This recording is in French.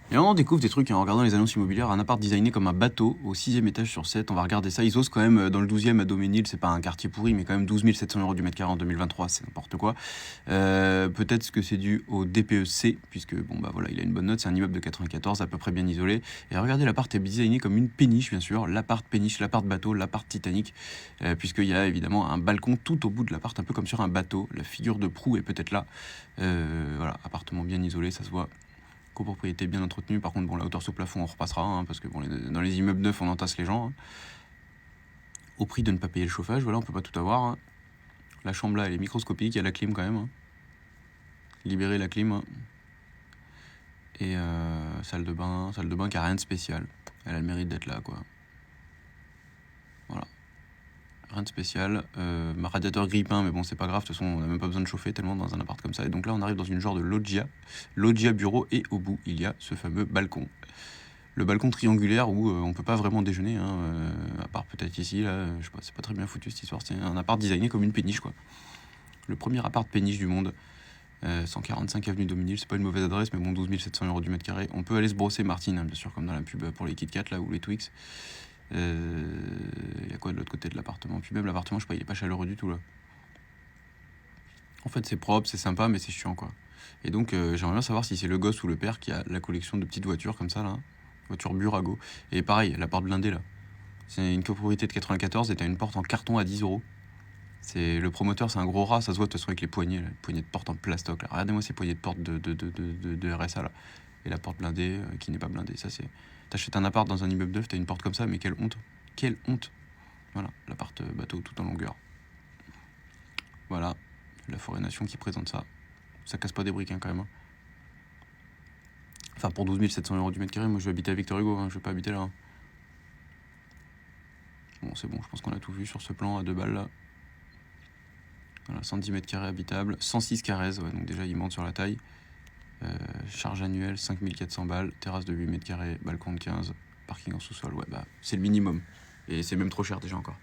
Et là, on découvre des trucs en regardant les annonces immobilières, un appart designé comme un bateau au 6e étage sur 7. On va regarder ça. Ils osent quand même dans le 12e à Doménil, c'est pas un quartier pourri, mais quand même 12 700 € du mètre carré en 2023, c'est n'importe quoi. Peut-être que c'est dû au DPEC, puisque bon bah voilà, il a une bonne note, c'est un immeuble de 94, à peu près bien isolé. Et regardez, l'appart est designé comme une péniche, bien sûr, l'appart péniche, l'appart bateau, l'appart Titanic, puisqu'il y a évidemment un balcon tout au bout de l'appart, un peu comme sur un bateau. La figure de proue est peut-être là. Voilà, appartement bien isolé, ça se voit. Copropriété bien entretenue. Par contre, bon, la hauteur sous plafond, on repassera, hein, parce que bon, dans les immeubles neufs, on entasse les gens. Hein. Au prix de ne pas payer le chauffage, voilà, on peut pas tout avoir. Hein. La chambre là, elle est microscopique, il y a la clim quand même. Hein. Libérer la clim. Hein. Et salle de bain qui a rien de spécial. Elle a le mérite d'être là, quoi. Voilà. Rien de spécial. Ma radiateur grille peint, mais bon, c'est pas grave, de toute façon, on n'a même pas besoin de chauffer tellement dans un appart comme ça. Et donc là, on arrive dans une genre de loggia bureau, et au bout, il y a ce fameux balcon. Le balcon triangulaire où on peut pas vraiment déjeuner, hein, à part peut-être ici, là, je sais pas, c'est pas très bien foutu cette histoire, c'est un appart designé comme une péniche, quoi. Le premier appart péniche du monde, 145 avenue Doménil, c'est pas une mauvaise adresse, mais bon, 12 700 € du mètre carré. On peut aller se brosser, Martine, hein, bien sûr, comme dans la pub pour les Kit Kat, là, ou les Twix. Il y a quoi de l'autre côté de l'appartement? Puis même l'appartement, je sais pas, il est pas chaleureux du tout, là. En fait, c'est propre, c'est sympa, mais c'est chiant, quoi. Et donc, j'aimerais bien savoir si c'est le gosse ou le père qui a la collection de petites voitures comme ça, là. Voiture Burago. Et pareil, la porte blindée, là. C'est une copropriété de 94 et t'as une porte en carton à 10 €. C'est, le promoteur, c'est un gros rat, ça se voit de toute façon avec les poignées, là, les poignées de porte en plastoc. Là. Regardez-moi ces poignées de porte de RSA, là. Et la porte blindée qui n'est pas blindée. Ça, c'est... T'achètes un appart dans un immeuble neuf, t'as une porte comme ça, mais quelle honte. Quelle honte. Voilà, l'appart bateau tout en longueur. Voilà, la Forêt Nation qui présente ça. Ça casse pas des briques, hein, quand même. Hein. Enfin, pour 12 700 € du mètre carré, moi je vais habiter à Victor Hugo, hein, je vais pas habiter là. Hein. Bon, c'est bon, je pense qu'on a tout vu sur ce plan à 2 balles là. Voilà, 110 mètres carrés habitables, 106 carrés, ouais, donc déjà il monte sur la taille. Charge annuelle 5400 balles, terrasse de 8 mètres carrés, balcon de 15, parking en sous-sol, ouais, bah c'est le minimum. Et c'est même trop cher déjà encore.